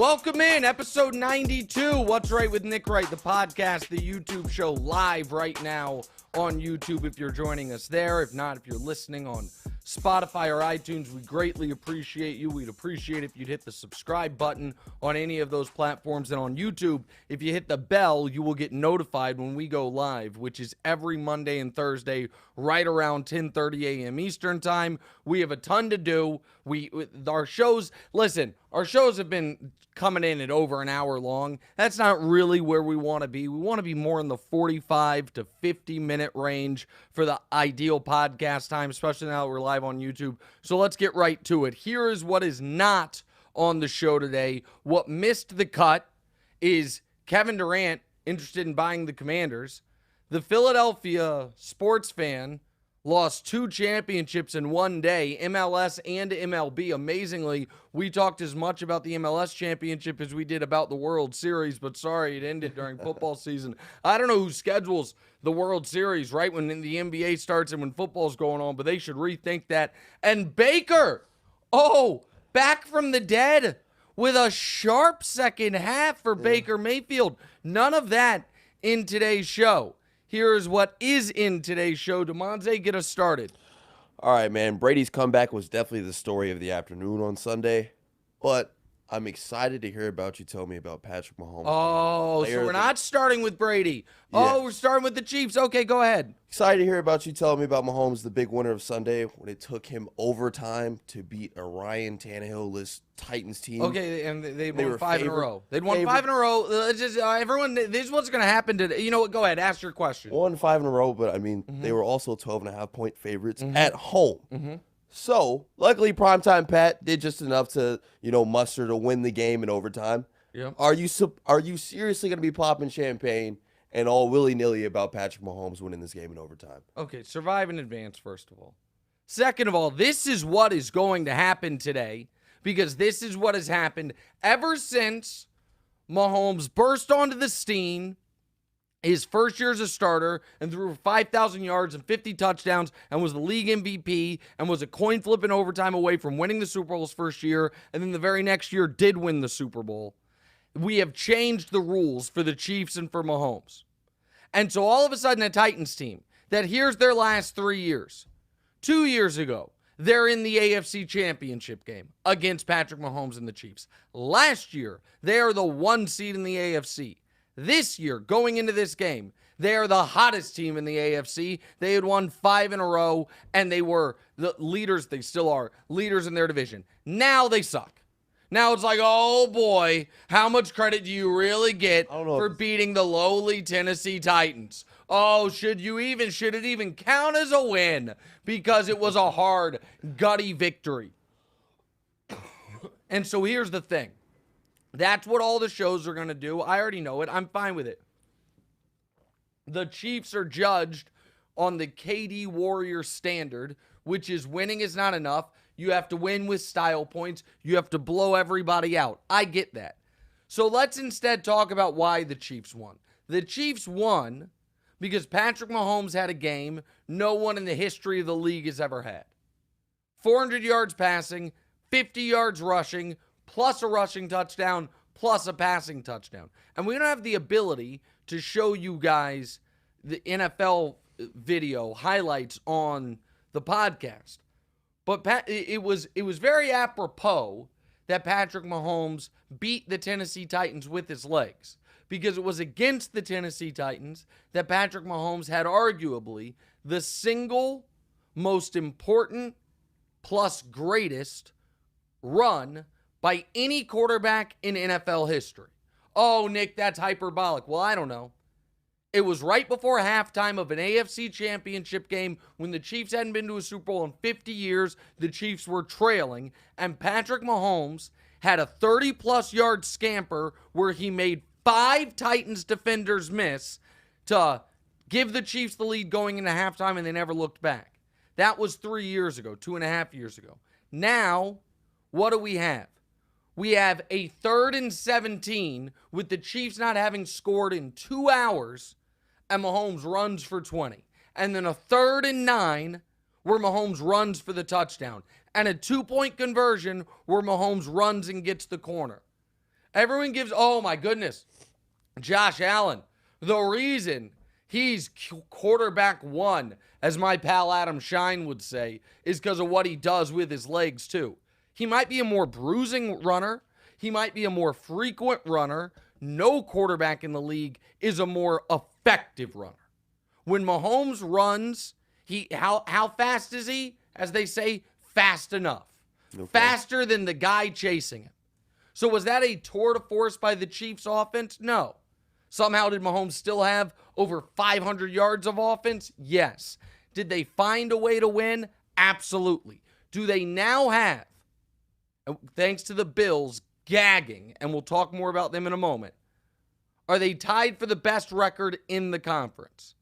Welcome in, episode 92. What's Right with Nick Wright, the podcast, the YouTube show, live right now on YouTube if you're joining us there. If not, if you're listening on Spotify or iTunes, we greatly appreciate you. We'd appreciate if you'd hit the subscribe button on any of those platforms. And on YouTube, if you hit the bell, you will get notified when we go live, which is every Monday and Thursday, right around 10:30 a.m. Eastern time. We have a ton to do. Our shows have been coming in at over an hour long. That's not really where we want to be. We want to be more in the 45 to 50 minute range for the ideal podcast time, especially now that we're live on YouTube. So let's get right to it. Here is what is not on the show today. What missed the cut is Kevin Durant interested in buying the Commanders. The Philadelphia sports fan lost 2 championships in one day, MLS and MLB. Amazingly, we talked as much about the MLS championship as we did about the World Series, but sorry, it ended during football season. I don't know who schedules the World Series right when the NBA starts and when football's going on, but they should rethink that. And Baker, back from the dead with a sharp second half for Baker Mayfield. None of that in today's show. Here's what is in today's show. Demonze, get us started. All right, man. Brady's comeback was definitely the story of the afternoon on Sunday, but I'm excited to hear about you tell me about Patrick Mahomes. Oh, so we're not starting with Brady. Oh, we're starting with the Chiefs. Okay, go ahead. Excited to hear about you telling me about Mahomes, the big winner of Sunday, when it took him overtime to beat a Ryan Tannehill-less Titans team. Okay, and they won 5 in a row. They'd won 5 in a row. Everyone, this is what's going to happen today. You know what? Go ahead. Ask your question. Won 5 in a row, but, I mean, they were also 12.5-point favorites at home. So, luckily, Primetime Pat did just enough to, muster to win the game in overtime. Yep. Are you seriously going to be popping champagne and all willy-nilly about Patrick Mahomes winning this game in overtime? Okay, survive in advance, first of all. Second of all, this is what is going to happen today, because this is what has happened ever since Mahomes burst onto the scene his first year as a starter and threw for 5,000 yards and 50 touchdowns and was the league MVP and was a coin flip in overtime away from winning the Super Bowl his first year, and then the very next year did win the Super Bowl. We have changed the rules for the Chiefs and for Mahomes. And so all of a sudden a Titans team that here's their last 3 years. 2 years ago, they're in the AFC Championship game against Patrick Mahomes and the Chiefs. Last year, they are the 1 seed in the AFC. This year, going into this game, they are the hottest team in the AFC. They had won 5 in a row, and they were the leaders. They still are leaders in their division. Now they suck. Now it's like, oh boy, how much credit do you really get for beating the lowly Tennessee Titans? Oh, should it even count as a win? Because it was a hard, gutty victory. And so here's the thing. That's what all the shows are going to do. I already know it. I'm fine with it. The Chiefs are judged on the KD Warrior standard, which is winning is not enough. You have to win with style points. You have to blow everybody out. I get that. So let's instead talk about why the Chiefs won. The Chiefs won because Patrick Mahomes had a game no one in the history of the league has ever had. 400 yards passing, 50 yards rushing, plus a rushing touchdown, plus a passing touchdown. And we don't have the ability to show you guys the NFL video highlights on the podcast. But it was very apropos that Patrick Mahomes beat the Tennessee Titans with his legs, because it was against the Tennessee Titans that Patrick Mahomes had arguably the single most important plus greatest run by any quarterback in NFL history. Oh, Nick, that's hyperbolic. Well, I don't know. It was right before halftime of an AFC championship game when the Chiefs hadn't been to a Super Bowl in 50 years. The Chiefs were trailing, and Patrick Mahomes had a 30-plus yard scamper where he made 5 Titans defenders miss to give the Chiefs the lead going into halftime, and they never looked back. That was 3 years ago, 2.5 years ago. Now, what do we have? We have a 3rd and 17 with the Chiefs not having scored in 2 hours, and Mahomes runs for 20. And then a 3rd and 9 where Mahomes runs for the touchdown. And a 2-point conversion where Mahomes runs and gets the corner. Everyone gives, oh my goodness, Josh Allen. The reason he's quarterback one, as my pal Adam Shine would say, is because of what he does with his legs too. He might be a more bruising runner. He might be a more frequent runner. No quarterback in the league is a more effective runner. When Mahomes runs, how fast is he? As they say, fast enough. Okay. Faster than the guy chasing him. So was that a tour de force by the Chiefs offense? No. Somehow did Mahomes still have over 500 yards of offense? Yes. Did they find a way to win? Absolutely. Do they now have, thanks to the Bills gagging, and we'll talk more about them in a moment, are they tied for the best record in the conference?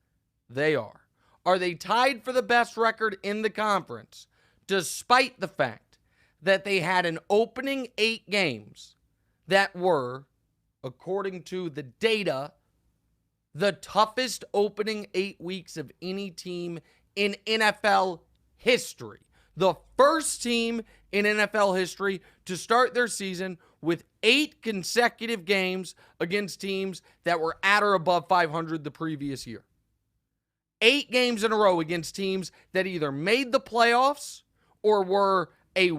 They are. Are they tied for the best record in the conference, despite the fact that they had an opening 8 games that were, according to the data, the toughest opening 8 weeks of any team in NFL history. The first team in NFL history to start their season with 8 consecutive games against teams that were at or above 500 the previous year. 8 games in a row against teams that either made the playoffs or were a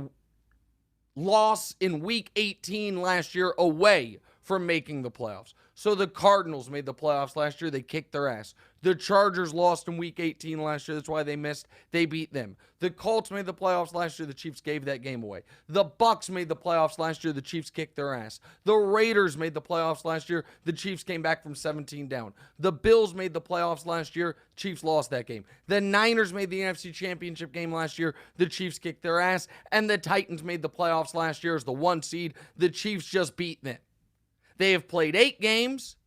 loss in week 18 last year away from making the playoffs. So the Cardinals made the playoffs last year. They kicked their ass. The Chargers lost in week 18 last year. That's why they missed. They beat them. The Colts made the playoffs last year. The Chiefs gave that game away. The Bucks made the playoffs last year. The Chiefs kicked their ass. The Raiders made the playoffs last year. The Chiefs came back from 17 down. The Bills made the playoffs last year. Chiefs lost that game. The Niners made the NFC Championship game last year. The Chiefs kicked their ass. And the Titans made the playoffs last year as the 1 seed. The Chiefs just beat them. They have played 8 games.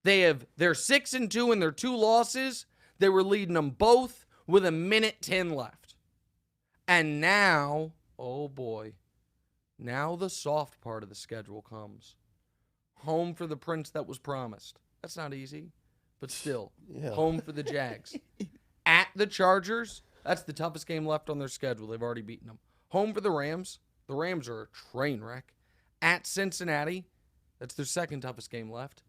They're 6-2 in their 2 losses. They were leading them both with 1:10 left. And now, oh boy, now the soft part of the schedule comes. Home for the prince that was promised. That's not easy, but still, home for the Jags. At the Chargers, that's the toughest game left on their schedule. They've already beaten them. Home for the Rams. The Rams are a train wreck. At Cincinnati, that's their second toughest game left.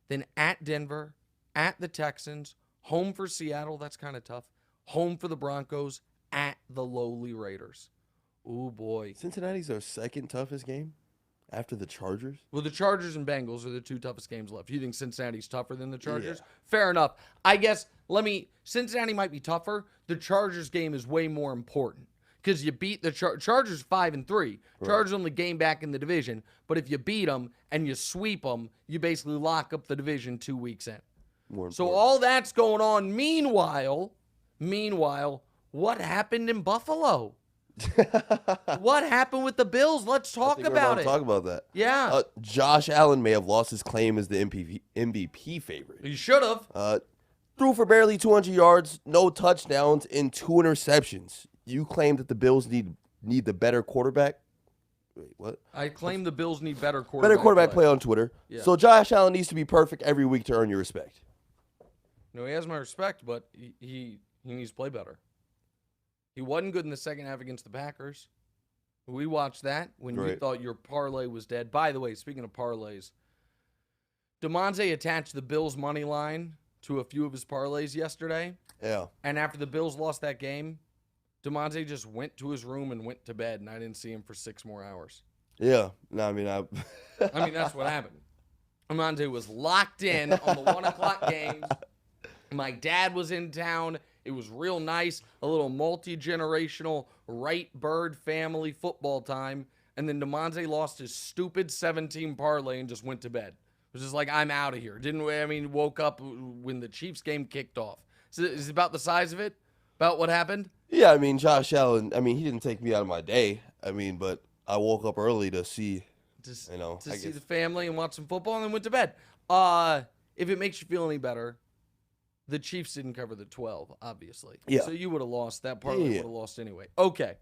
Then at Denver, at the Texans, home for Seattle, that's kind of tough. Home for the Broncos, at the lowly Raiders. Ooh, boy. Cincinnati's our second toughest game after the Chargers? Well, the Chargers and Bengals are the 2 toughest games left. You think Cincinnati's tougher than the Chargers? Yeah. Fair enough. I guess, Cincinnati might be tougher. The Chargers game is way more important. Because you beat the Chargers 5-3. Right. Chargers only game back in the division. But if you beat them and you sweep them, you basically lock up the division 2 weeks in. So all that's going on. Meanwhile, what happened in Buffalo? What happened with the Bills? Let's talk about it. Talk about that. Yeah. Josh Allen may have lost his claim as the MVP favorite. He should have. Threw for barely 200 yards, no touchdowns, and 2 interceptions. You claim that the Bills need the better quarterback? Wait, what? I claim the Bills need better quarterback. Better quarterback play on Twitter. Yeah. So Josh Allen needs to be perfect every week to earn your respect. No, he has my respect, but he needs to play better. He wasn't good in the second half against the Packers. We watched that when you thought your parlay was dead. By the way, speaking of parlays, DeMonte attached the Bills' money line to a few of his parlays yesterday. Yeah. And after the Bills lost that game, DeMonte just went to his room and went to bed, and I didn't see him for 6 more hours. Yeah. No, I mean, that's what happened. DeMonte was locked in on the 1 o'clock games. My dad was in town. It was real nice, a little multi-generational Wright Bird family football time. And then DeMonte lost his stupid 17 parlay and just went to bed. It was just like, I'm out of here. Woke up when the Chiefs game kicked off. Is it about the size of it? About what happened? Yeah, I mean, Josh Allen, he didn't take me out of my day. But I woke up early to see, see the family and watch some football and then went to bed. If it makes you feel any better, the Chiefs didn't cover the 12, obviously. Yeah. So you would have lost. That part would have lost anyway. Okay.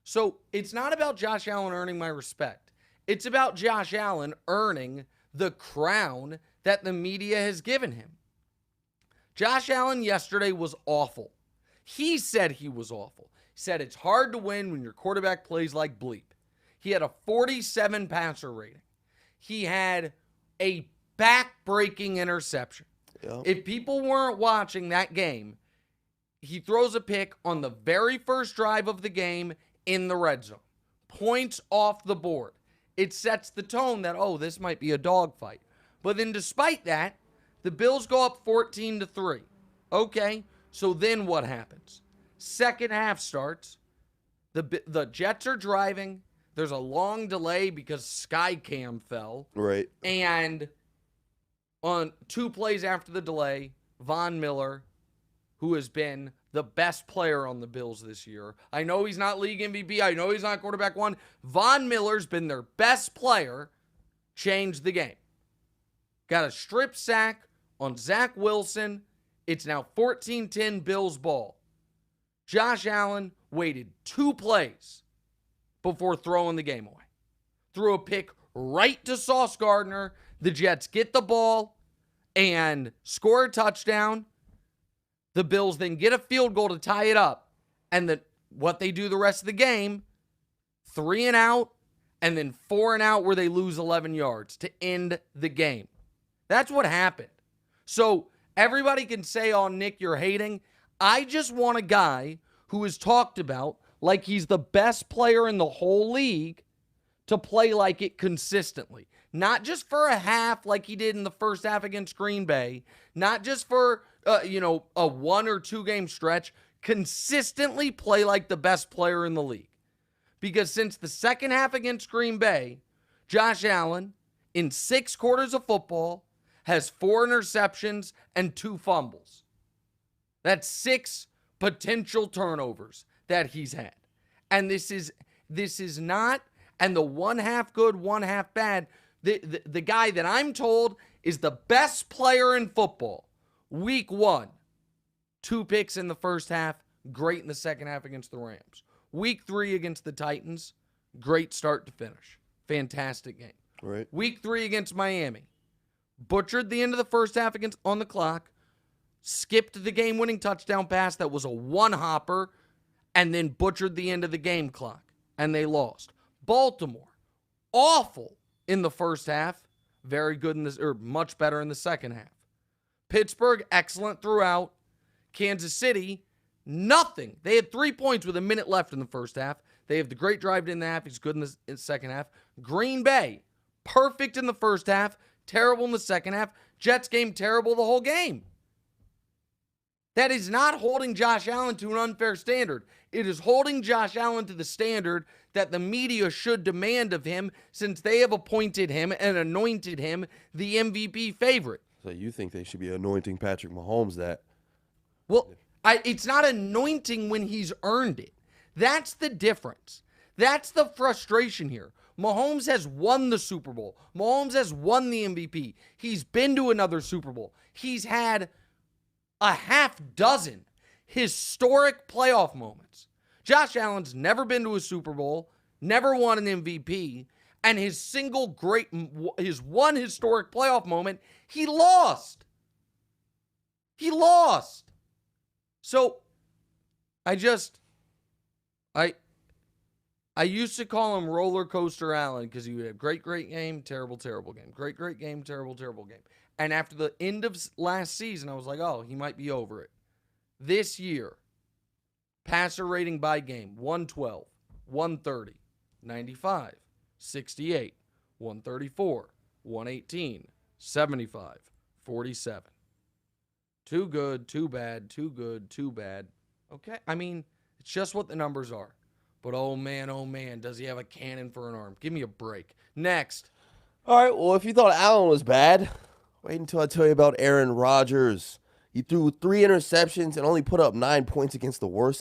So it's not about Josh Allen earning my respect. It's about Josh Allen earning the crown that the media has given him. Josh Allen yesterday was awful. He said he was awful. He said it's hard to win when your quarterback plays like bleep. He had a 47 passer rating. he had a back-breaking interception. Yeah. If people weren't watching that game, he throws a pick on the very first drive of the game in the red zone. Points off the board. It sets the tone that, oh, this might be a dogfight. But then despite that, the Bills go up 14-3. Okay, so then what happens? Second half starts. The Jets are driving. There's a long delay because Skycam fell. Right. And on 2 plays after the delay, Von Miller, who has been the best player on the Bills this year. I know he's not league MVP. I know he's not quarterback 1. Von Miller's been their best player. Changed the game. Got a strip sack on Zach Wilson. It's now 14-10 Bills ball. Josh Allen waited 2 plays before throwing the game away. Threw a pick right to Sauce Gardner. The Jets get the ball and score a touchdown. The Bills then get a field goal to tie it up. And what they do the rest of the game, 3 and out, and then 4 and out where they lose 11 yards to end the game. That's what happened. So everybody can say, oh, Nick, you're hating. I just want a guy who is talked about like he's the best player in the whole league to play like it consistently. Not just for a half like he did in the first half against Green Bay. Not just for, a 1 or 2 game stretch. Consistently play like the best player in the league. Because since the second half against Green Bay, Josh Allen, in 6 quarters of football, has 4 interceptions and 2 fumbles. That's 6 potential turnovers that he's had. And this is not, and the 1 half good, 1 half bad, the guy that I'm told is the best player in football. Week 1, 2 picks in the first half, great in the second half against the Rams. Week 3 against the Titans, great start to finish. Fantastic game. Right. Week 3 against Miami, butchered the end of the first half on the clock, skipped the game-winning touchdown pass that was a one-hopper, and then butchered the end of the game clock, and they lost. Baltimore, awful in the first half, very good much better in the second half. Pittsburgh, excellent throughout. Kansas City, nothing. They had 3 points with a minute left in the first half. They have the great drive in the half. He's good in the second half. Green Bay, perfect in the first half, terrible in the second half. Jets game, terrible the whole game. That is not holding Josh Allen to an unfair standard. It is holding Josh Allen to the standard that the media should demand of him since they have appointed him and anointed him the MVP favorite. So you think they should be anointing Patrick Mahomes that? Well, it's not anointing when he's earned it. That's the difference. That's the frustration here. Mahomes has won the Super Bowl. Mahomes has won the MVP. He's been to another Super Bowl. He's had a half dozen historic playoff moments. Josh Allen's never been to a Super Bowl, never won an MVP, and his one historic playoff moment, he lost. He lost. So, I used to call him Roller Coaster Allen because he would have great game, terrible game. Great game, terrible game. And after the end of last season, I was like, oh, he might be over it. This year, passer rating by game, 112, 130, 95, 68, 134, 118, 75, 47. Too good, too bad, too good, too bad. Okay, I mean, it's just what the numbers are. But oh man, does he have a cannon for an arm? Give me a break. Next. All right, well, if you thought Allen was bad, wait until I tell you about Aaron Rodgers. He threw 3 interceptions and only put up 9 points against the worst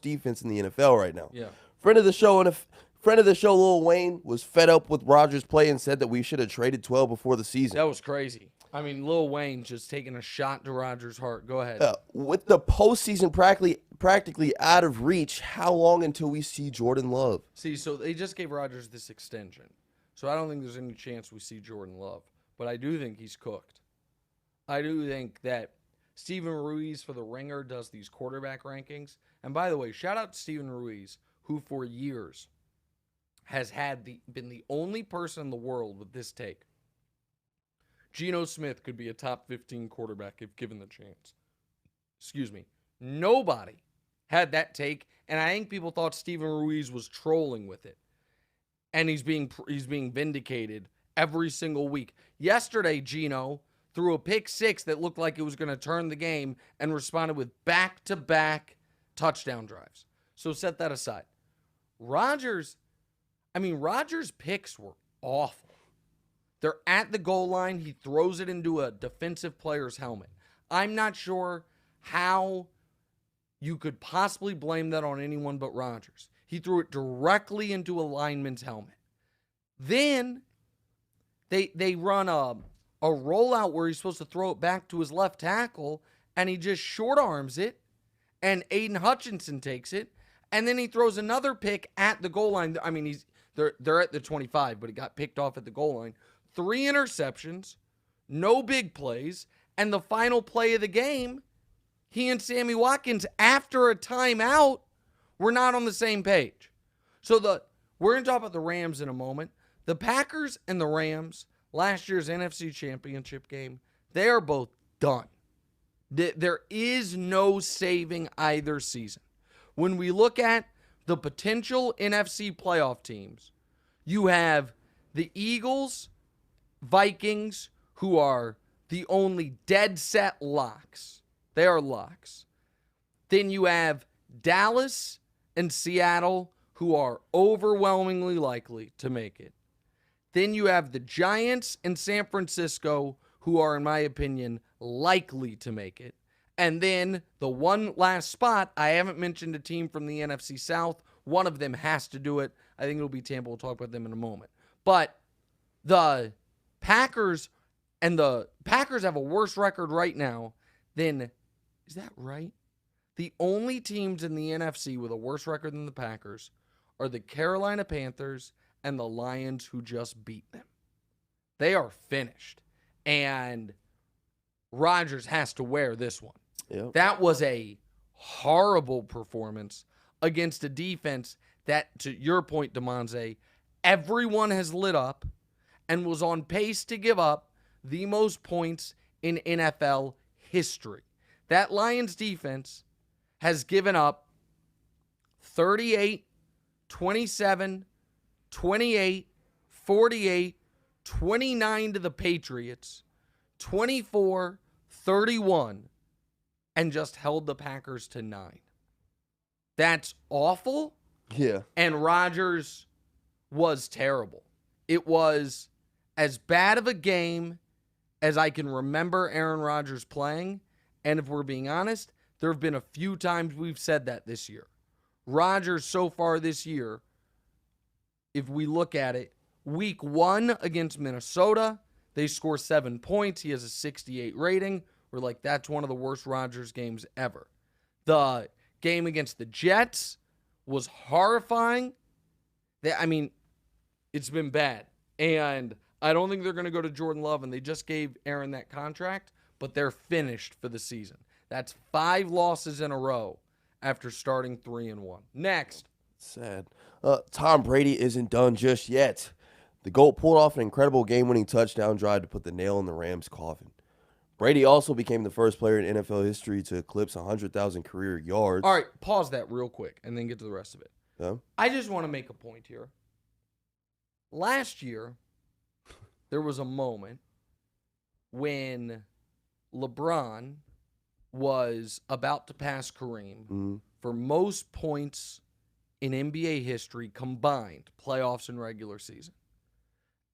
defense in the NFL right now. Yeah. Friend of the show, Lil Wayne, was fed up with Rodgers' play and said that we should have traded 12 before the season. That was crazy. I mean, Lil Wayne just taking a shot to Rodgers' heart. Go ahead. With the postseason practically out of reach, how long until we see Jordan Love? See, so they just gave Rodgers this extension. So I don't think there's any chance we see Jordan Love. But I do think he's cooked. I do think that Steven Ruiz for The Ringer does these quarterback rankings. And by the way, shout out to Steven Ruiz, who for years has been the only person in the world with this take. Geno Smith could be a top 15 quarterback if given the chance. Excuse me. Nobody had that take, and I think people thought Steven Ruiz was trolling with it. And he's being vindicated every single week. Yesterday, Geno threw a pick six that looked like it was going to turn the game and responded with back-to-back touchdown drives. So set that aside. Rodgers' picks were awful. They're at the goal line. He throws it into a defensive player's helmet. I'm not sure how you could possibly blame that on anyone but Rodgers. He threw it directly into a lineman's helmet. Then they run a rollout where he's supposed to throw it back to his left tackle, and he just short arms it, and Aiden Hutchinson takes it, and then he throws another pick at the goal line. I mean, they're at the 25, but he got picked off at the goal line. 3 interceptions, no big plays, and the final play of the game, he and Sammy Watkins, after a timeout, were not on the same page. So we're going to talk about the Rams in a moment. The Packers and the Rams, last year's NFC Championship game, they are both done. There is no saving either season. When we look at the potential NFC playoff teams, you have the Eagles, Vikings, who are the only dead set locks. They are locks. Then you have Dallas and Seattle, who are overwhelmingly likely to make it. Then you have the Giants and San Francisco, who are, in my opinion, likely to make it. And then the one last spot, I haven't mentioned a team from the NFC South. One of them has to do it. I think it'll be Tampa. We'll talk about them in a moment. But the Packers have a worse record right now than, is that right? The only teams in the NFC with a worse record than the Packers are the Carolina Panthers and the Lions, who just beat them. They are finished. And Rodgers has to wear this one. Yep. That was a horrible performance against a defense that, to your point, DeMonze, everyone has lit up and was on pace to give up the most points in NFL history. That Lions defense has given up 38, 27, 28, 48, 29 to the Patriots, 24, 31, and just held the Packers to 9. That's awful. Yeah. And Rodgers was terrible. It was as bad of a game as I can remember Aaron Rodgers playing. And if we're being honest, there have been a few times we've said that this year. Rodgers so far this year, if we look at it, week 1 against Minnesota, they score 7 points. He has a 68 rating. We're like, that's one of the worst Rodgers games ever. The game against the Jets was horrifying. It's been bad. And I don't think they're going to go to Jordan Love, and they just gave Aaron that contract, but they're finished for the season. That's 5 losses in a row after starting 3-1. Next. Sad. Tom Brady isn't done just yet. The GOAT pulled off an incredible game-winning touchdown drive to put the nail in the Rams' coffin. Brady also became the first player in NFL history to eclipse 100,000 career yards. All right, pause that real quick and then get to the rest of it. Yeah. I just want to make a point here. Last year, there was a moment when LeBron was about to pass Kareem for most points in NBA history combined, playoffs and regular season.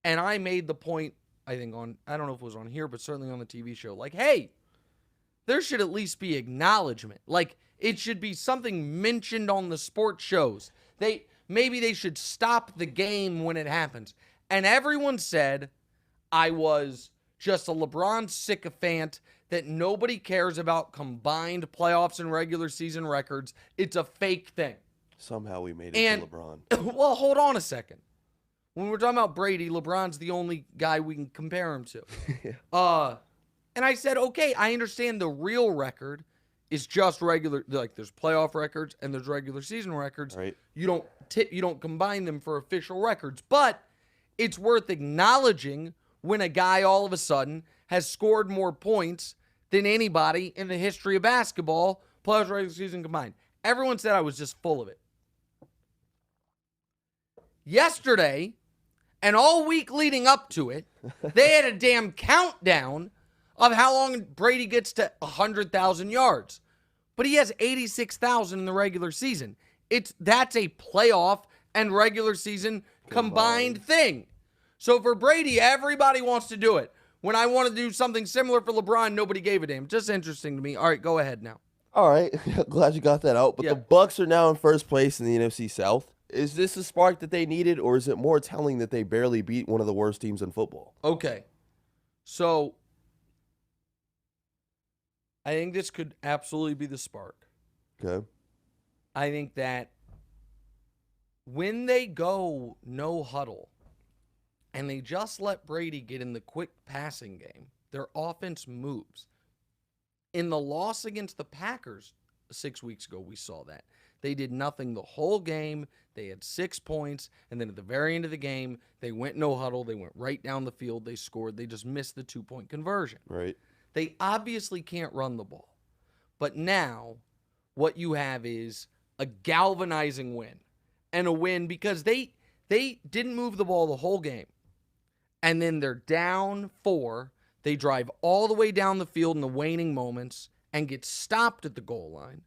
And I made the point, I think I don't know if it was on here, but certainly on the TV show, like, hey, there should at least be acknowledgement. Like, it should be something mentioned on the sports shows. Maybe they should stop the game when it happens. And everyone said I was just a LeBron sycophant, that nobody cares about combined playoffs and regular season records. It's a fake thing. Somehow we made it to LeBron. Well, hold on a second. When we're talking about Brady, LeBron's the only guy we can compare him to. And I said, okay, I understand the real record is just regular. Like, there's playoff records and there's regular season records. Right. You don't you don't combine them for official records, but it's worth acknowledging when a guy all of a sudden has scored more points than anybody in the history of basketball, playoffs, regular season combined. Everyone said I was just full of it. Yesterday, and all week leading up to it, they had a damn countdown of how long Brady gets to 100,000 yards. But he has 86,000 in the regular season. That's a playoff and regular season combined thing. So for Brady, everybody wants to do it. When I want to do something similar for LeBron, nobody gave a damn. Just interesting to me. All right, go ahead now. All right, glad you got that out. But Yeah. the Bucks are now in first place in the NFC South. Is this the spark that they needed, or is it more telling that they barely beat one of the worst teams in football? Okay. So I think this could absolutely be the spark. Okay. I think that when they go no huddle and they just let Brady get in the quick passing game, their offense moves. In the loss against the Packers 6 weeks ago, we saw that. They did nothing the whole game. They had 6 points, and then at the very end of the game, they went no huddle. They went right down the field. They scored. They just missed the 2-point conversion. Right. They obviously can't run the ball. But now what you have is a galvanizing win, and a win because they didn't move the ball the whole game. And then they're down 4. They drive all the way down the field in the waning moments and get stopped at the goal line.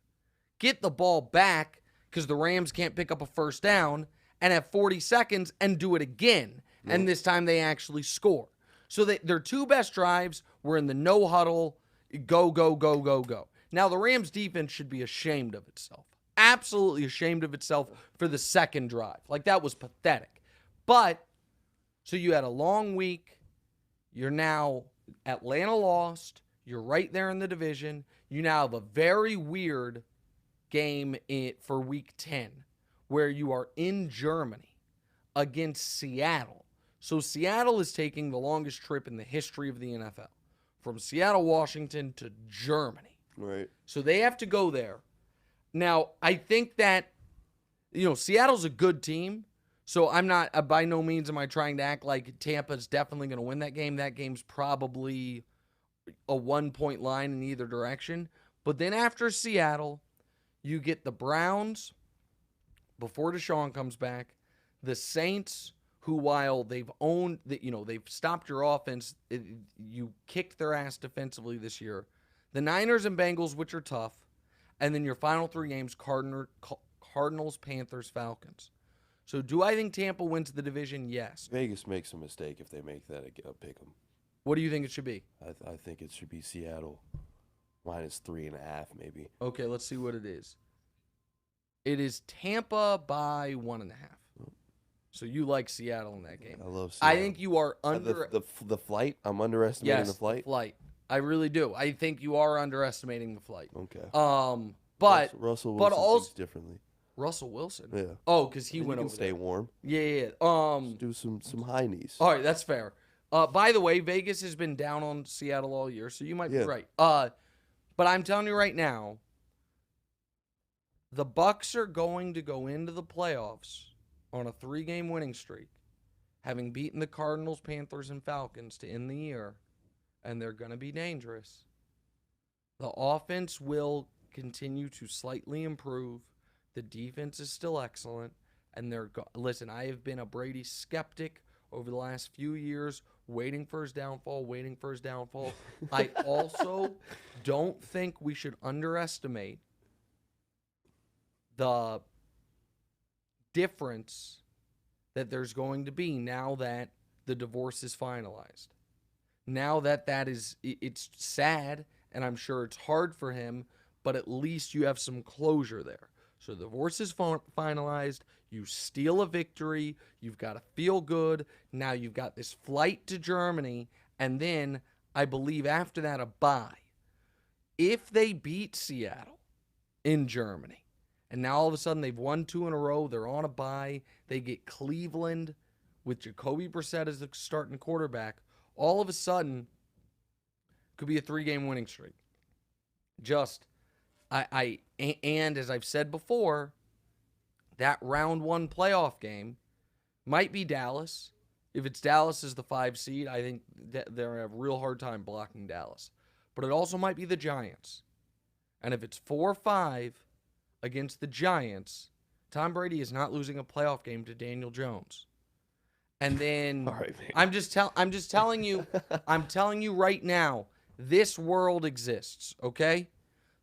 Get the ball back because the Rams can't pick up a first down and have 40 seconds and do it again. Yep. And this time they actually score. So their 2 best drives were in the no huddle, go, go, go, go, go. Now the Rams defense should be ashamed of itself. Absolutely ashamed of itself for the second drive. Like, that was pathetic. But, so you had a long week. You're now, Atlanta lost. You're right there in the division. You now have a very weird game for week 10 where you are in Germany against Seattle. So Seattle is taking the longest trip in the history of the NFL from Seattle, Washington to Germany. Right. So they have to go there. Now, I think that, Seattle's a good team. So I'm not, by no means am I trying to act like Tampa's definitely going to win that game. That game's probably a 1-point line in either direction. But then after Seattle, you get the Browns before Deshaun comes back, the Saints, who while they've they've stopped your offense, you kicked their ass defensively this year. The Niners and Bengals, which are tough, and then your final 3 games: Cardinals, Panthers, Falcons. So do I think Tampa wins the division? Yes. Vegas makes a mistake if they make that a pick 'em. What do you think it should be? I think it should be Seattle -3.5 maybe. Okay, let's see what it is. It is Tampa by 1.5. So you like Seattle in that game? I love Seattle. I think you are the flight. I'm underestimating the flight. Yes, the flight. I really do. I think you are underestimating the flight. Okay. But Russell Wilson but also thinks differently. Russell Wilson. Yeah. Oh, because he went over stay there. warm. Yeah. Just do some high knees. All right, that's fair. By the way, Vegas has been down on Seattle all year, so you might be right. But I'm telling you right now, the Bucs are going to go into the playoffs on a 3-game winning streak, having beaten the Cardinals, Panthers, and Falcons to end the year, and they're going to be dangerous. The offense will continue to slightly improve. The defense is still excellent, and listen, I have been a Brady skeptic over the last few years, waiting for his downfall. I also don't think we should underestimate the difference that there's going to be now that the divorce is finalized. Now that it's sad, and I'm sure it's hard for him, but at least you have some closure there. So the divorce is finalized. You steal a victory. You've got to feel good. Now you've got this flight to Germany, and then I believe after that a bye. If they beat Seattle in Germany, and now all of a sudden they've won 2 in a row, they're on a bye, they get Cleveland with Jacoby Brissett as the starting quarterback, all of a sudden could be a 3-game winning streak. And as I've said before, that round 1 playoff game might be Dallas. If it's Dallas as the 5 seed, I think that they're going to have a real hard time blocking Dallas. But it also might be the Giants. And if it's 4-5 against the Giants, Tom Brady is not losing a playoff game to Daniel Jones. And then All right, man. I'm just telling you, I'm telling you right now, this world exists, okay?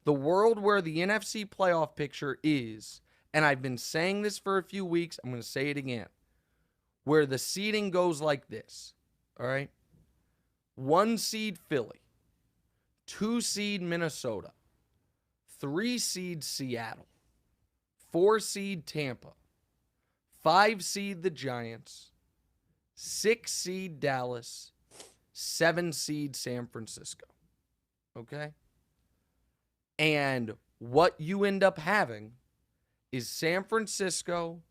The world where the NFC playoff picture is, and I've been saying this for a few weeks, I'm going to say it again, where the seeding goes like this, all right? 1 seed Philly, 2 seed Minnesota, 3 seed Seattle, 4 seed Tampa, 5 seed the Giants, 6 seed Dallas, 7 seed San Francisco. Okay? And what you end up having is San Francisco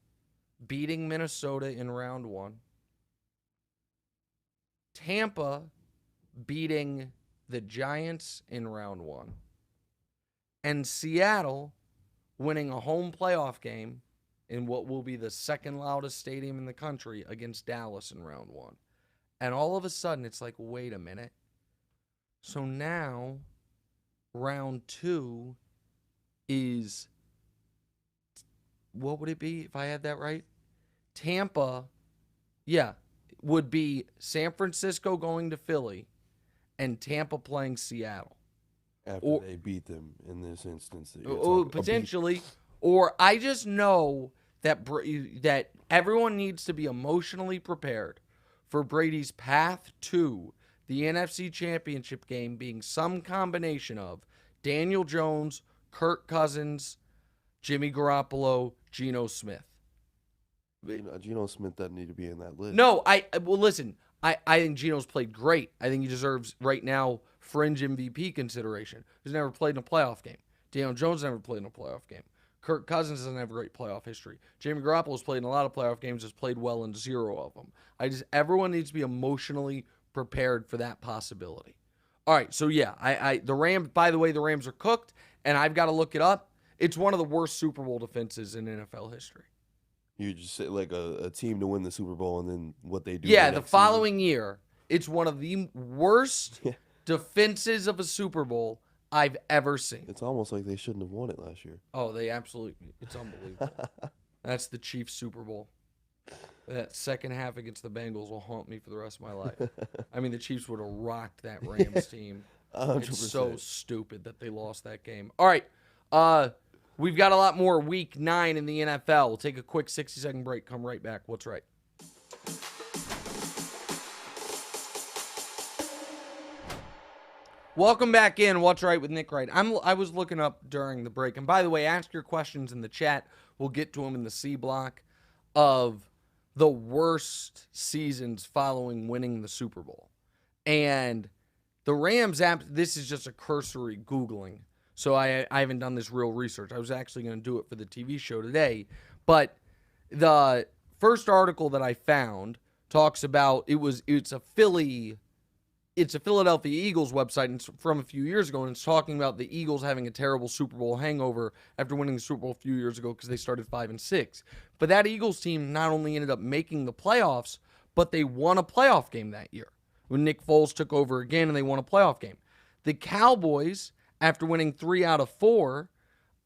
beating Minnesota in round 1, Tampa beating the Giants in round 1, and Seattle winning a home playoff game in what will be the second loudest stadium in the country against Dallas in round 1. And all of a sudden, it's like, wait a minute. So now, round 2 is, what would it be if I had that right? Tampa, would be San Francisco going to Philly and Tampa playing Seattle. After they beat them in this instance. Potentially. Or I just know that that everyone needs to be emotionally prepared for Brady's path to the NFC Championship game being some combination of Daniel Jones, Kirk Cousins, Jimmy Garoppolo, Geno Smith. Geno Smith doesn't need to be in that list. No, listen, I think Geno's played great. I think he deserves right now fringe MVP consideration. He's never played in a playoff game. Daniel Jones never played in a playoff game. Kirk Cousins doesn't have a great playoff history. Jimmy Garoppolo's played in a lot of playoff games, has played well in 0 of them. Everyone needs to be emotionally prepared for that possibility. All right, so yeah, the Rams, by the way, the Rams are cooked, and I've got to look it up. It's one of the worst Super Bowl defenses in NFL history. You just say like a team to win the Super Bowl and then what they do. Yeah, the following year, it's one of the worst defenses of a Super Bowl I've ever seen. It's almost like they shouldn't have won it last year. Oh, they absolutely, it's unbelievable. That's the Chiefs Super Bowl. That second half against the Bengals will haunt me for the rest of my life. I mean, the Chiefs would have rocked that Rams team. 100%. It's so stupid that they lost that game. All right. We've got a lot more week 9 in the NFL. We'll take a quick 60-second break. Come right back. What's right? Welcome back in. What's right with Nick Wright? I was looking up during the break. And by the way, ask your questions in the chat. We'll get to them in the C block of the worst seasons following winning the Super Bowl. And the Rams app, this is just a cursory Googling. So I haven't done this real research. I was actually going to do it for the TV show today. But the first article that I found talks about it's a Philadelphia Eagles website, and it's from a few years ago, and it's talking about the Eagles having a terrible Super Bowl hangover after winning the Super Bowl a few years ago because they started 5-6. But that Eagles team not only ended up making the playoffs, but they won a playoff game that year when Nick Foles took over again, and they won a playoff game. The Cowboys, after winning 3 out of 4,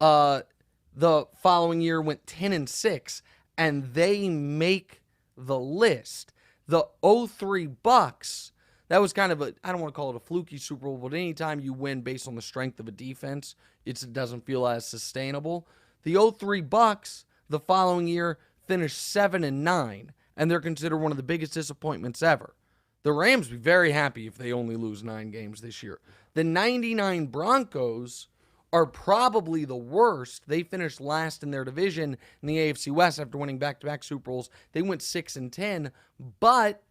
the following year went 10-6, and they make the list. The 03 Bucks, that was kind of I don't want to call it a fluky Super Bowl, but anytime you win based on the strength of a defense, it doesn't feel as sustainable. The 03 Bucks, the following year, finished 7-9, and they're considered one of the biggest disappointments ever. The Rams would be very happy if they only lose 9 games this year. The 99 Broncos are probably the worst. They finished last in their division in the AFC West after winning back-to-back Super Bowls. They went 6-10, but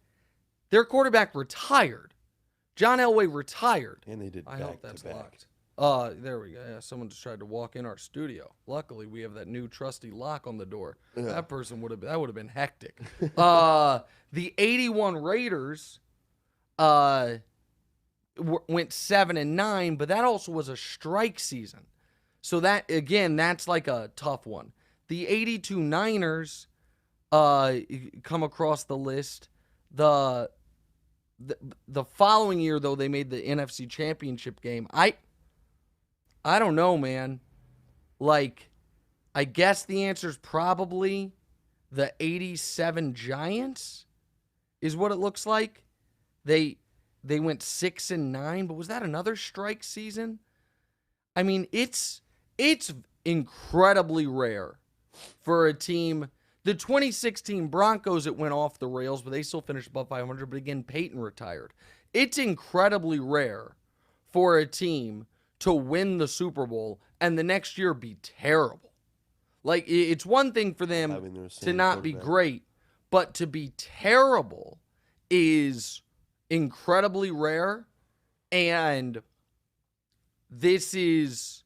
their quarterback retired. John Elway retired. And they did I hope that's back-to-back. locked. There we go. Yeah, someone just tried to walk in our studio. Luckily, we have that new trusty lock on the door. Yeah. That person would have been hectic. The 81 Raiders went 7-9, but that also was a strike season. So that, again, that's like a tough one. The 82 Niners come across the list. The following year, though, they made the NFC Championship game. I don't know, man. Like, I guess the answer is probably the 87 Giants is what it looks like. They went 6-9, but was that another strike season? I mean, it's incredibly rare for a team. The 2016 Broncos, it went off the rails, but they still finished above 500. But again, Peyton retired. It's incredibly rare for a team to win the Super Bowl and the next year be terrible. Like, it's one thing for them to not be great, but to be terrible is incredibly rare. And this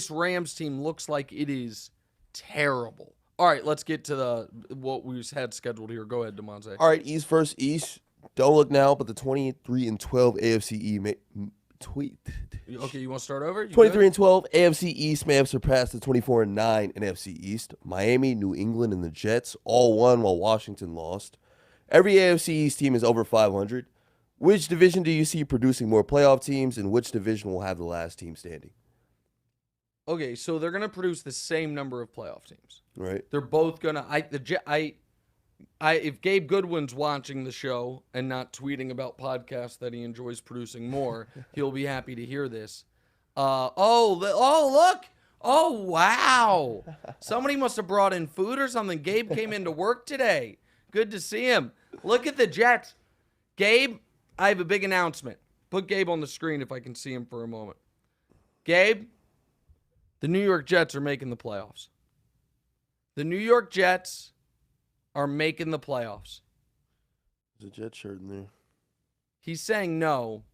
Rams team looks like it is terrible. All right, let's get to what we had scheduled here. Go ahead, DeMonte. All right, East versus East. Don't look now, but the 23-12 AFC East. Okay, you want to start over? 23-12 AFC East may have surpassed the 24-9 NFC East. Miami, New England, and the Jets all won while Washington lost. Every AFC East team is over 500. Which division do you see producing more playoff teams, and which division will have the last team standing? Okay, so they're going to produce the same number of playoff teams. Right. They're both going to if Gabe Goodwin's watching the show and not tweeting about podcasts that he enjoys producing more, he'll be happy to hear this. Look. Oh, wow. Somebody must have brought in food or something. Gabe came into work today. Good to see him. Look at the Jets. Gabe, I have a big announcement. Put Gabe on the screen if I can see him for a moment. Gabe, the New York Jets are making the playoffs. The New York Jets are making the playoffs. There's a Jet shirt in there. He's saying no.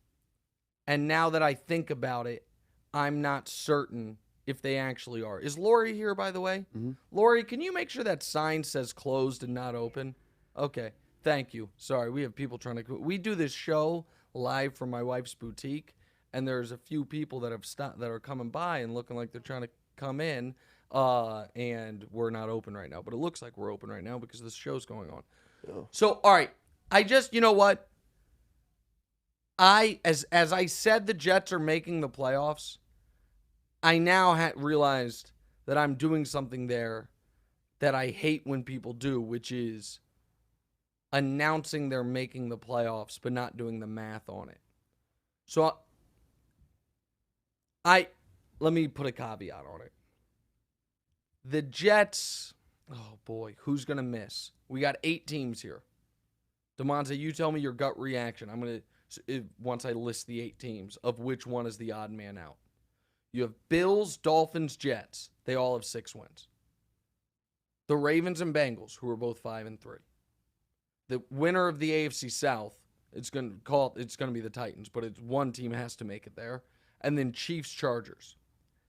And now that I think about it, I'm not certain if they actually are. Is Lori here, by the way? Mm-hmm. Lori, can you make sure that sign says closed and not open? Okay. Thank you. Sorry, we have people trying to... We do this show live from my wife's boutique, and there's a few people that have stopped that are coming by and looking like they're trying to come in, and we're not open right now. But it looks like we're open right now because this show's going on. Yeah. So, all right. You know what? As I said, the Jets are making the playoffs. I now realized that I'm doing something there that I hate when people do, which is announcing they're making the playoffs but not doing the math on it. So let me put a caveat on it. The Jets, oh boy, who's going to miss? We got 8 teams here. DeMonte, you tell me your gut reaction. I'm going to, once I list the 8 teams, of which one is the odd man out. You have Bills, Dolphins, Jets. They all have 6 wins. The Ravens and Bengals, who are both 5-3. The winner of the AFC South, it's going to be the Titans, but it's one team has to make it there. And then Chiefs, Chargers.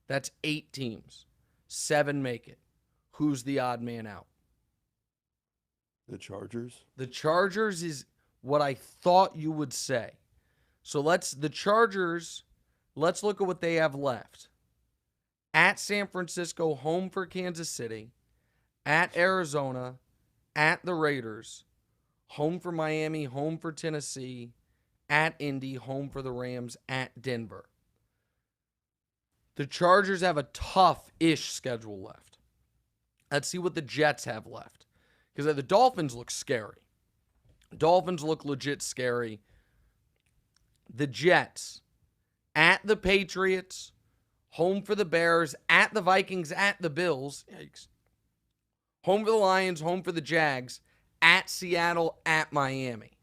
That's 8 teams. 7 make it. Who's the odd man out? The Chargers? The Chargers is what I thought you would say. So the Chargers, let's look at what they have left. At San Francisco, home for Kansas City. At Arizona, at the Raiders. Home for Miami, home for Tennessee. At Indy, home for the Rams. At Denver. The Chargers have a tough-ish schedule left. Let's see what the Jets have left. Because the Dolphins look scary. Dolphins look legit scary. The Jets, at the Patriots, home for the Bears, at the Vikings, at the Bills. Yikes. Home for the Lions, home for the Jags, at Seattle, at Miami.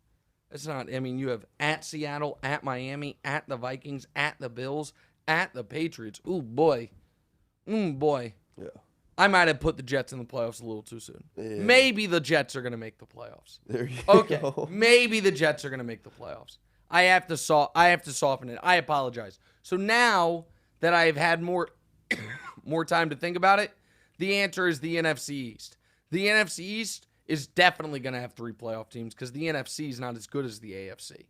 You have at Seattle, at Miami, at the Vikings, at the Bills, at the Patriots. Ooh, boy. Boy. Yeah. I might have put the Jets in the playoffs a little too soon. Yeah. Maybe the Jets are going to make the playoffs. There you Okay. go. Maybe the Jets are going to make the playoffs. I have to soften it. I apologize. So now that I've had more time to think about it, the answer is the NFC East. The NFC East is definitely going to have 3 playoff teams because the NFC is not as good as the AFC.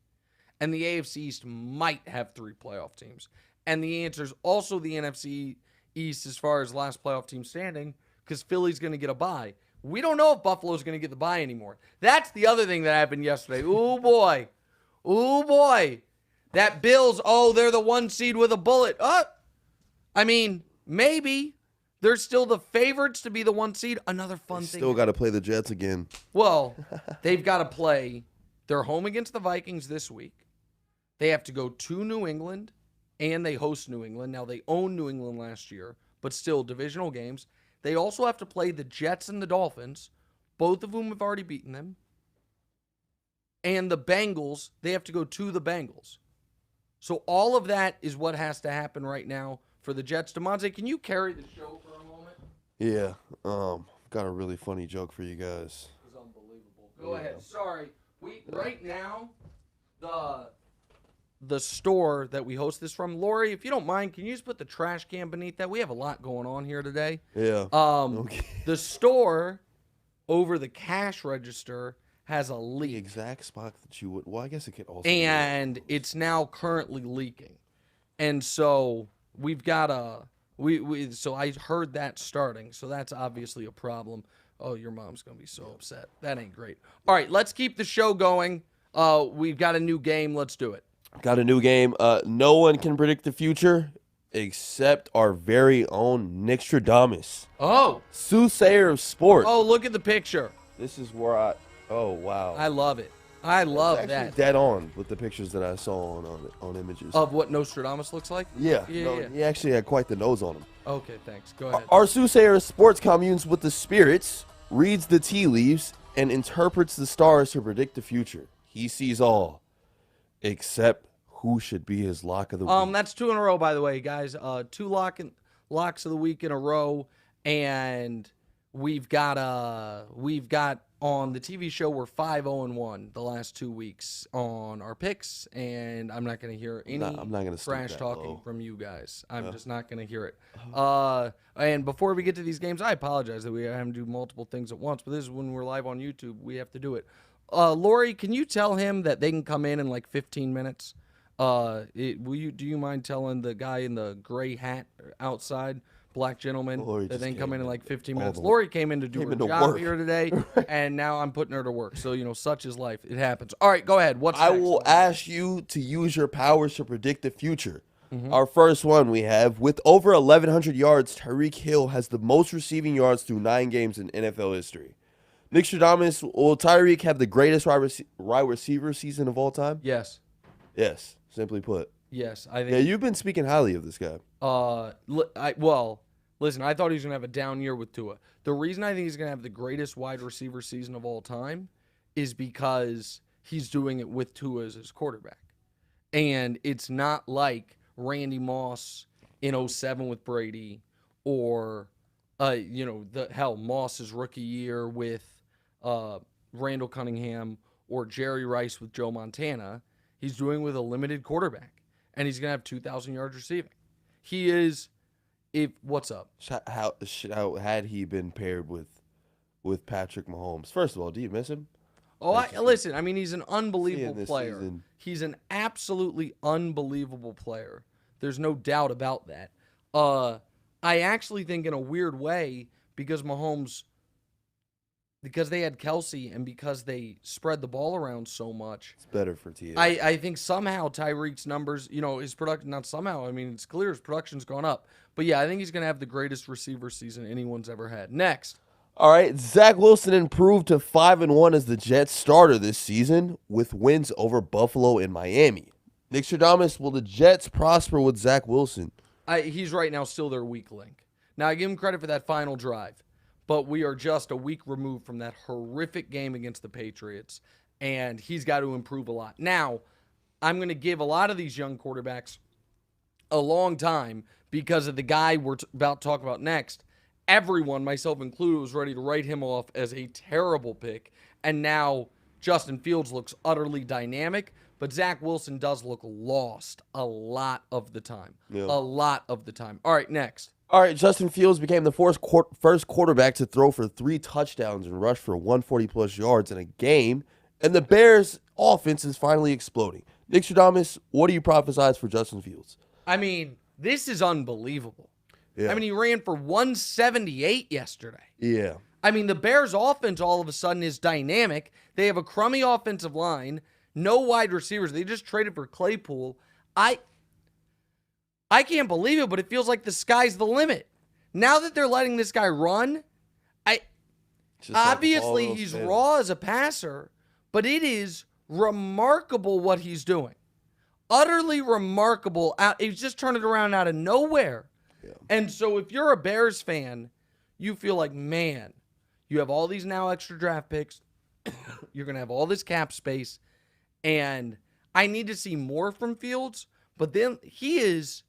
And the AFC East might have 3 playoff teams. And the answer is also the NFC East as far as last playoff team standing because Philly's going to get a bye. We don't know if Buffalo's going to get the bye anymore. That's the other thing that happened yesterday. Ooh, boy. Ooh, boy. That Bills, they're the 1 seed with a bullet. I mean, maybe. They're still the favorites to be the 1 seed. Another fun thing. Still got to play the Jets again. Well, they've got to play. They're home against the Vikings this week. They have to go to New England, and they host New England. Now, they owned New England last year, but still divisional games. They also have to play the Jets and the Dolphins, both of whom have already beaten them. And the Bengals, they have to go to the Bengals. So all of that is what has to happen right now for the Jets. DeMonte, can you carry the show for a moment? Yeah. Got a really funny joke for you guys. It was unbelievable. Go ahead. Sorry. Right now, the store that we host this from, Lori, if you don't mind, can you just put the trash can beneath that? We have a lot going on here today. Yeah. Okay. The store over the cash register has a leak. The exact spot that you would. Well, I guess it could also. And it's now currently leaking. And so we've got so I heard that starting. So that's obviously a problem. Oh, your mom's going to be so upset. That ain't great. All right, let's keep the show going. We've got a new game. Let's do it. Got a new game. No one can predict the future except our very own Nickstradamus. Oh. Soothsayer of Sport. Oh, look at the picture. This is where oh, wow. I love it. I love it's that. Dead on with the pictures that I saw on images. Of what Nostradamus looks like? Yeah. Yeah. He actually had quite the nose on him. Okay, thanks. Go ahead. Our Soothsayer of Sports communes with the spirits, reads the tea leaves, and interprets the stars to predict the future. He sees all, except who should be his lock of the week. That's 2 in a row, by the way, guys. 2 locks of the week in a row, and we've got on the TV show we're 5-0-1 the last 2 weeks on our picks, and I'm not going to hear any I'm not gonna trash talking low. from you guys. I'm just not going to hear it. And before we get to these games, I apologize that we have to do multiple things at once, but this is when we're live on YouTube. We have to do it. Lori, can you tell him that they can come in like 15 minutes? Do you mind telling the guy in the gray hat outside, black gentleman, that they can come in like 15 minutes? Lori came in to do her job here today, and now I'm putting her to work. So, such is life. It happens. All right, go ahead. What's next? I will ask you to use your powers to predict the future. Our first one we have, with over 1,100 yards, Tyreek Hill has the most receiving yards through 9 games in NFL history. Nickstradamus, will Tyreek have the greatest wide receiver season of all time? Yes. Yes, simply put. Yes, I think. Yeah, you've been speaking highly of this guy. Listen, I thought he was going to have a down year with Tua. The reason I think he's going to have the greatest wide receiver season of all time is because he's doing it with Tua as his quarterback. And it's not like Randy Moss in 2007 with Brady or, Moss's rookie year with Randall Cunningham or Jerry Rice with Joe Montana. He's doing with a limited quarterback, and he's going to have 2,000 yards receiving. He is, what's up? How had he been paired with Patrick Mahomes? First of all, do you miss him? Listen, I mean, he's an unbelievable player. Season. He's an absolutely unbelievable player. There's no doubt about that. I actually think in a weird way, because they had Kelsey and because they spread the ball around so much. It's better for T. I think somehow Tyreek's numbers, his production, not somehow, I mean, it's clear his production's gone up. But yeah, I think he's going to have the greatest receiver season anyone's ever had. Next. All right, Zach Wilson improved to 5-1 as the Jets starter this season with wins over Buffalo and Miami. Nickstradamus, will the Jets prosper with Zach Wilson? He's right now still their weak link. Now, I give him credit for that final drive, but we are just a week removed from that horrific game against the Patriots, and he's got to improve a lot. Now, I'm going to give a lot of these young quarterbacks a long time because of the guy we're about to talk about next. Everyone, myself included, was ready to write him off as a terrible pick, and now Justin Fields looks utterly dynamic, but Zach Wilson does look lost a lot of the time. Yeah. A lot of the time. All right, next. All right, Justin Fields became the first quarterback to throw for 3 touchdowns and rush for 140-plus yards in a game, and the Bears' offense is finally exploding. Nickstradamus, what do you prophesize for Justin Fields? I mean, this is unbelievable. Yeah. I mean, he ran for 178 yesterday. Yeah. I mean, the Bears' offense all of a sudden is dynamic. They have a crummy offensive line, no wide receivers. They just traded for Claypool. I can't believe it, but it feels like the sky's the limit. Now that they're letting this guy run, obviously he's raw as a passer, but it is remarkable what he's doing. Utterly remarkable. He's just turned it around out of nowhere. Yeah. And so if you're a Bears fan, you feel like, man, you have all these now extra draft picks. You're going to have all this cap space. And I need to see more from Fields. But then he is,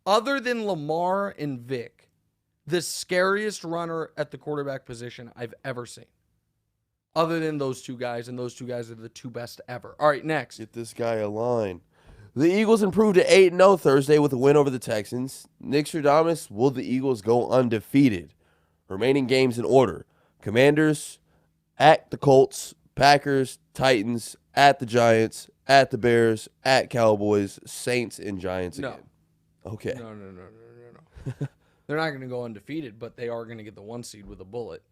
other than Lamar and Vic, the scariest runner at the quarterback position I've ever seen. Other than those two guys, and those two guys are the two best ever. All right, next. Get this guy a line. The Eagles improved to 8-0 Thursday with a win over the Texans. Nickstradamus, will the Eagles go undefeated? Remaining games in order. Commanders, at the Colts, Packers, Titans, at the Giants, at the Bears, at Cowboys, Saints, and Giants again. Okay. No. They're not going to go undefeated, but they are going to get the 1 seed with a bullet.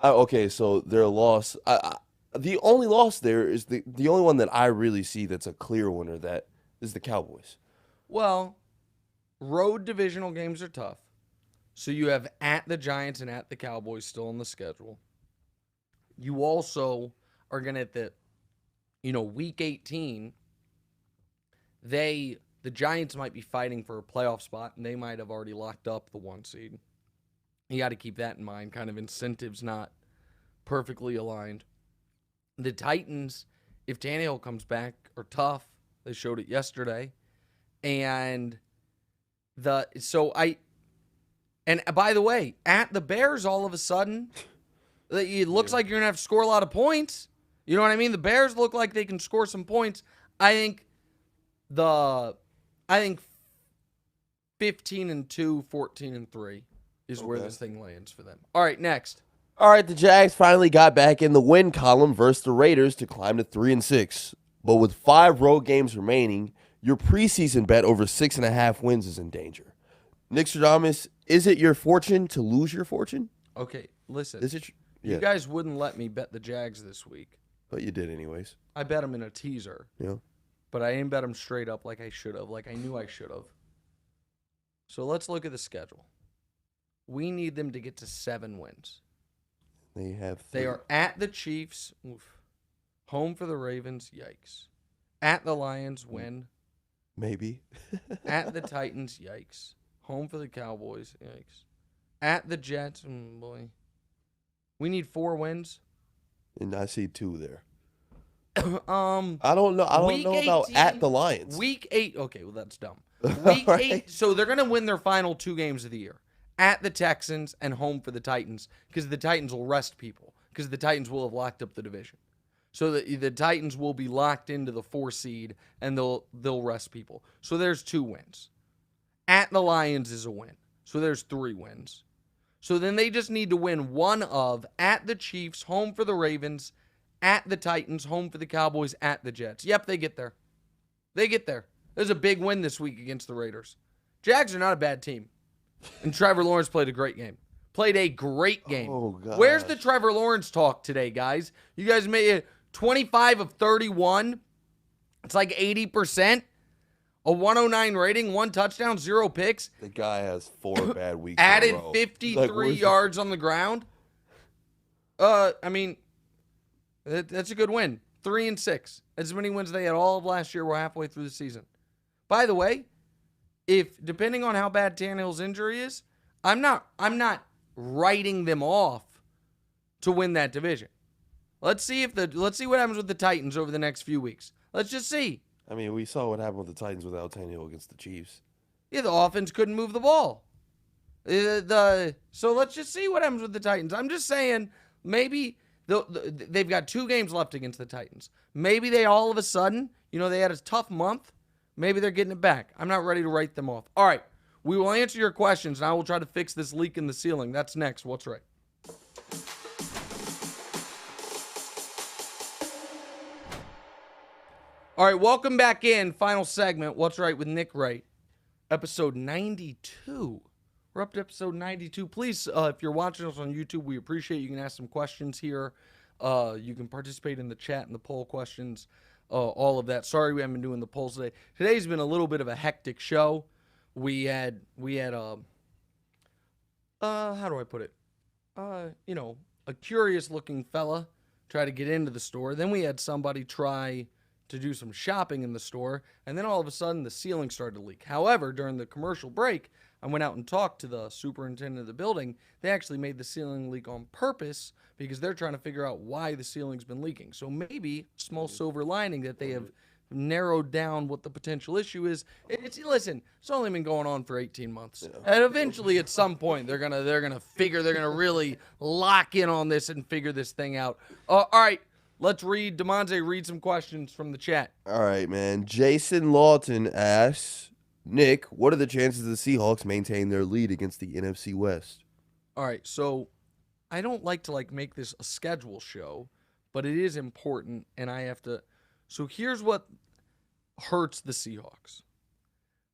Okay, so their loss. The only loss there is the only one that I really see that's a clear winner. That is the Cowboys. Well, road divisional games are tough. So you have at the Giants and at the Cowboys still on the schedule. You also are going to at the, week 18, the Giants might be fighting for a playoff spot, and they might have already locked up the 1 seed. You got to keep that in mind. Kind of incentives not perfectly aligned. The Titans, if Tannehill comes back, are tough. They showed it yesterday. And by the way, at the Bears, all of a sudden, it looks like you're going to have to score a lot of points. You know what I mean? The Bears look like they can score some points. I think 15-2, 14-3 is where this thing lands for them. All right, next. All right, the Jags finally got back in the win column versus the Raiders to climb to 3-6. But with 5 road games remaining, your preseason bet over 6.5 wins is in danger. Nickstradamus, is it your fortune to lose your fortune? Okay, listen. Is it? You guys wouldn't let me bet the Jags this week. But you did anyways. I bet them in a teaser. Yeah. But I didn't bet them straight up like I should have, like I knew I should have. So let's look at the schedule. We need them to get to 7 wins. They have 3. They are at the Chiefs. Oof. Home for the Ravens. Yikes. At the Lions. Win. Maybe. At the Titans. Yikes. Home for the Cowboys. Yikes. At the Jets. Boy. We need 4 wins. And I see 2 there. I don't know about at the Lions. Week 8. Okay, well, that's dumb. Week 8. So they're going to win their final 2 games of the year. At the Texans and home for the Titans, because the Titans will rest people, because the Titans will have locked up the division. So the Titans will be locked into the 4 seed, and they'll rest people. So there's 2 wins. At the Lions is a win. So there's 3 wins. So then they just need to win one of at the Chiefs, home for the Ravens, at the Titans, home for the Cowboys, at the Jets. Yep, they get there. They get there. There's a big win this week against the Raiders. Jags are not a bad team. And Trevor Lawrence played a great game. Played a great game. Oh, gosh. Where's the Trevor Lawrence talk today, guys? You guys made it 25 of 31. It's like 80%. A 109 rating, 1 touchdown, 0 picks. The guy has 4 bad weeks. Added in a row. 53 yards on the ground. I mean, that's a good win. 3-6. As many wins they had all of last year. We're halfway through the season. By the way, if depending on how bad Tannehill's injury is, I'm not writing them off to win that division. Let's see what happens with the Titans over the next few weeks. Let's just see. I mean, we saw what happened with the Titans without Tannehill against the Chiefs. Yeah, the offense couldn't move the ball. So let's just see what happens with the Titans. I'm just saying maybe they've got 2 games left against the Titans. Maybe they all of a sudden, they had a tough month. Maybe they're getting it back. I'm not ready to write them off. All right, we will answer your questions, and I will try to fix this leak in the ceiling. That's next. What's right? All right, welcome back in. Final segment, What's Right with Nick Wright. episode 92. We're up to episode 92. Please, if you're watching us on YouTube, we appreciate you can ask some questions here. You can participate in the chat and the poll questions, all of that. Sorry we haven't been doing the polls today. Today's been a little bit of a hectic show. We had how do I put it? A curious looking fella try to get into the store. Then we had somebody try to do some shopping in the store, and then all of a sudden the ceiling started to leak. However, during the commercial break, I went out and talked to the superintendent of the building. They actually made the ceiling leak on purpose because they're trying to figure out why the ceiling's been leaking. So maybe small silver lining that they have narrowed down what the potential issue is. Listen, it's only been going on for 18 months. Yeah. And eventually at some point they're gonna really lock in on this and figure this thing out. All right, let's read read some questions from the chat. All right, man. Jason Lawton asks, Nick, what are the chances the Seahawks maintain their lead against the NFC West? All right, so I don't like to make this a schedule show, but it is important, and I have to. So here's what hurts the Seahawks.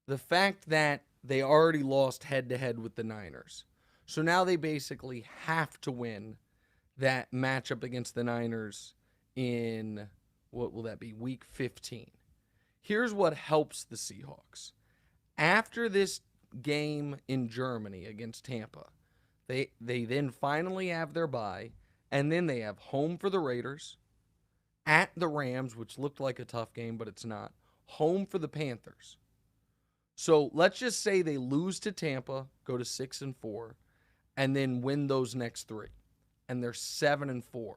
The fact that they already lost head-to-head with the Niners. So now they basically have to win that matchup against the Niners in, what will that be, week 15. Here's what helps the Seahawks. After this game in Germany against Tampa, they then finally have their bye, and then they have home for the Raiders, at the Rams, which looked like a tough game, but it's not. Home for the Panthers. So let's just say they lose to Tampa, go to 6-4, and then win those next three. And they're 7-4.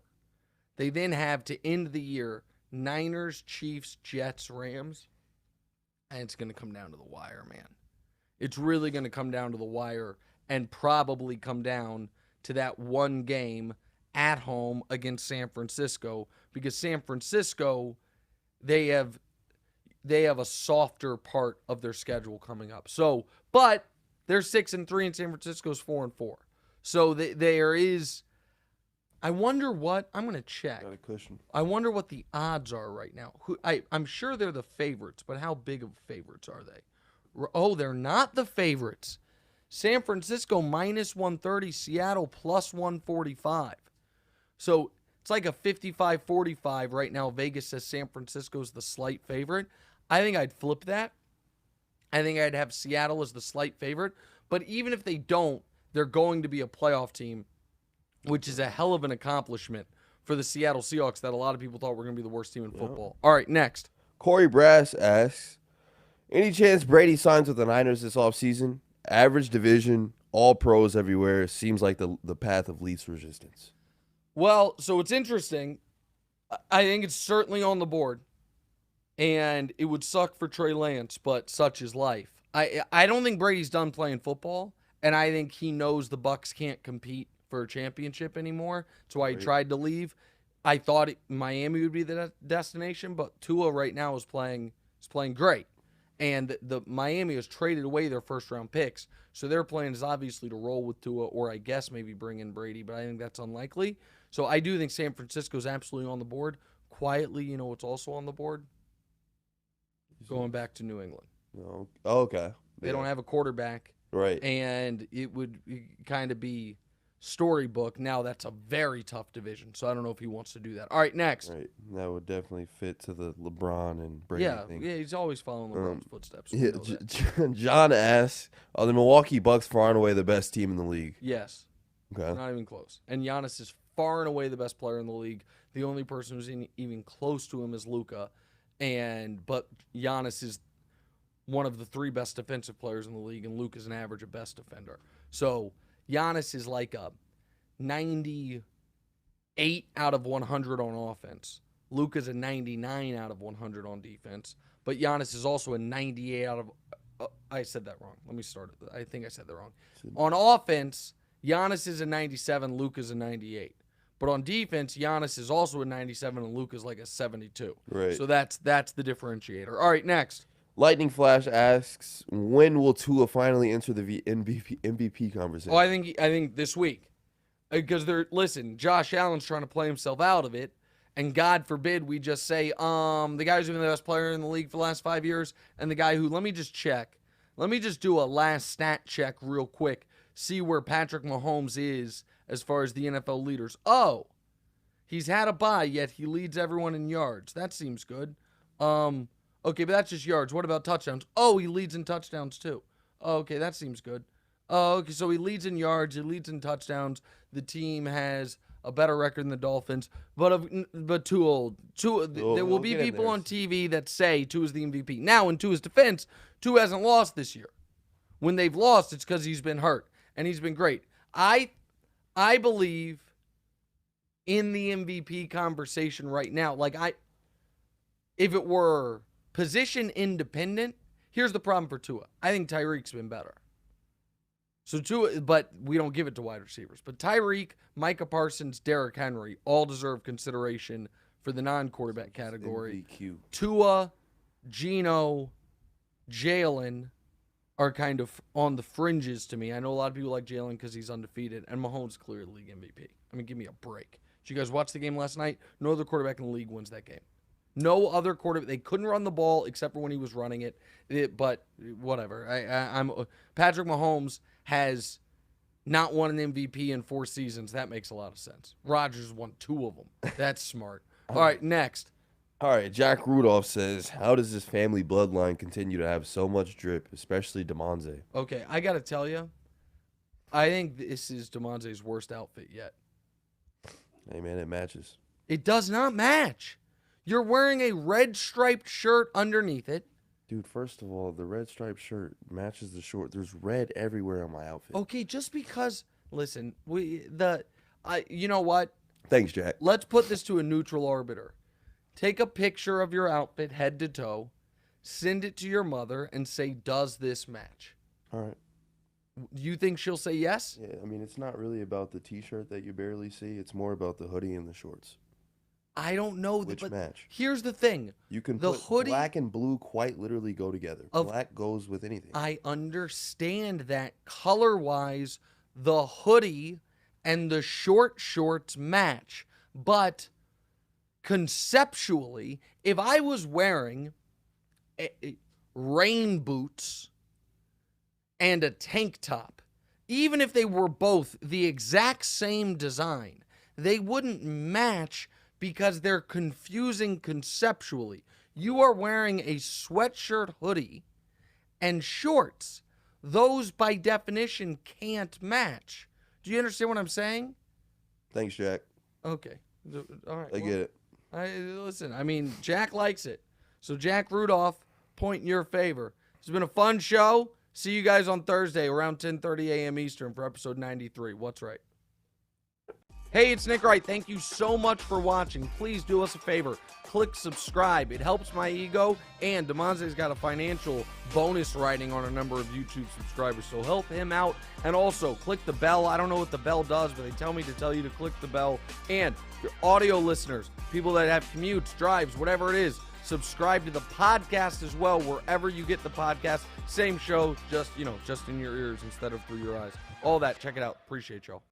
They then have to end the year Niners, Chiefs, Jets, Rams. And it's going to come down to the wire, man. It's really going to come down to the wire and probably come down to that one game at home against San Francisco, because San Francisco, they have a softer part of their schedule coming up. So, but they're 6-3 and San Francisco's 4-4. So there is. I wonder what I'm going to check. Got a cushion. I wonder what the odds are right now. I'm sure they're the favorites, but how big of favorites are they? Oh, they're not the favorites. San Francisco -130, Seattle +145. So it's like a 55-45 right now. Vegas says San Francisco's the slight favorite. I think I'd flip that. I think I'd have Seattle as the slight favorite. But even if they don't, they're going to be a playoff team, which is a hell of an accomplishment for the Seattle Seahawks that a lot of people thought were going to be the worst team in football. All right, next. Corey Brass asks, any chance Brady signs with the Niners this offseason? Average division, all pros everywhere. Seems like the path of least resistance. Well, so it's interesting. I think it's certainly on the board. And it would suck for Trey Lance, but such is life. I don't think Brady's done playing football, and I think he knows the Bucs can't compete for a championship anymore. That's why he tried to leave. I thought Miami would be the destination, but Tua right now is playing great. And the Miami has traded away their first-round picks, so their plan is obviously to roll with Tua, or I guess maybe bring in Brady, but I think that's unlikely. So I do think San Francisco's absolutely on the board. Quietly, you know what's also on the board? Going back to New England. Oh, okay. They don't have a quarterback. Right. And it would kind of be storybook. Now that's a very tough division, so I don't know if he wants to do that. All right, next. Right. That would definitely fit to the LeBron and Brady thing. Yeah, he's always following LeBron's footsteps. Yeah, John asks, are the Milwaukee Bucks far and away the best team in the league? Yes. Okay. Not even close. And Giannis is far and away the best player in the league. The only person who's even close to him is Luka. But Giannis is one of the three best defensive players in the league, and Luka's an average at best defender. So Giannis is like a 98 out of 100 on offense. Luka's a 99 out of 100 on defense. But Giannis is also a 98 out of I said that wrong. Let me start it. I think I said that wrong. On offense, Giannis is a 97, Luka's a 98. But on defense, Giannis is also a 97 and Luka's like a 72. Right. So that's the differentiator. All right, next. Lightning Flash asks, when will Tua finally enter the MVP conversation? Oh, I think this week. Because Josh Allen's trying to play himself out of it. And God forbid we just say, the guy who's been the best player in the league for the last 5 years, and the guy who, let me just check. Let me just do a last stat check real quick. See where Patrick Mahomes is as far as the NFL leaders. Oh, he's had a bye, yet he leads everyone in yards. That seems good. Okay, but that's just yards. What about touchdowns? Oh, he leads in touchdowns too. Oh, okay, that seems good. Oh, okay, so he leads in yards. He leads in touchdowns. The team has a better record than the Dolphins, but too old. There will be people on TV that say Tua is the MVP. Now, in Tua's defense, Tua hasn't lost this year. When they've lost, it's because he's been hurt, and he's been great. I believe in the MVP conversation right now. If it were position independent, here's the problem for Tua. I think Tyreek's been better. So Tua, but we don't give it to wide receivers. But Tyreek, Micah Parsons, Derrick Henry all deserve consideration for the non-quarterback category. MVQ. Tua, Geno, Jalen are kind of on the fringes to me. I know a lot of people like Jalen because he's undefeated, and Mahomes clearly league MVP. I mean, give me a break. Did you guys watch the game last night? No other quarterback in the league wins that game. No other quarterback. They couldn't run the ball except for when he was running it. But whatever. I'm Patrick Mahomes has not won an MVP in 4 seasons. That makes a lot of sense. Rodgers won 2 of them. That's smart. All right, next. All right, Jack Rudolph says, how does this family bloodline continue to have so much drip, especially DeMonze? Okay, I got to tell you, I think this is DeMonze's worst outfit yet. Hey, man, it matches. It does not match. You're wearing a red striped shirt underneath it. Dude, first of all, the red striped shirt matches the short. There's red everywhere on my outfit. Okay, just because, listen, you know what? Thanks, Jack. Let's put this to a neutral arbiter. Take a picture of your outfit head to toe, send it to your mother, and say, does this match? All right. You think she'll say yes? Yeah, I mean, it's not really about the T-shirt that you barely see. It's more about the hoodie and the shorts. I don't know. Which match? Here's the thing. You can the put hoodie, black and blue quite literally go together. Black goes with anything. I understand that color-wise, the hoodie and the short shorts match. But conceptually, if I was wearing rain boots and a tank top, even if they were both the exact same design, they wouldn't match because they're confusing conceptually. You are wearing a sweatshirt hoodie and shorts. Those, by definition, can't match. Do you understand what I'm saying? Thanks, Jack. Okay. All right. I get it. Listen, I mean, Jack likes it. So, Jack Rudolph, point in your favor. It's been a fun show. See you guys on Thursday around 10:30 a.m. Eastern for episode 93. What's right? Hey, it's Nick Wright. Thank you so much for watching. Please do us a favor. Click subscribe. It helps my ego, and DeMonze's got a financial bonus writing on a number of YouTube subscribers, so help him out. And also, click the bell. I don't know what the bell does, but they tell me to tell you to click the bell. And your audio listeners, people that have commutes, drives, whatever it is, subscribe to the podcast as well, wherever you get the podcast. Same show, just in your ears instead of through your eyes. All that. Check it out. Appreciate y'all.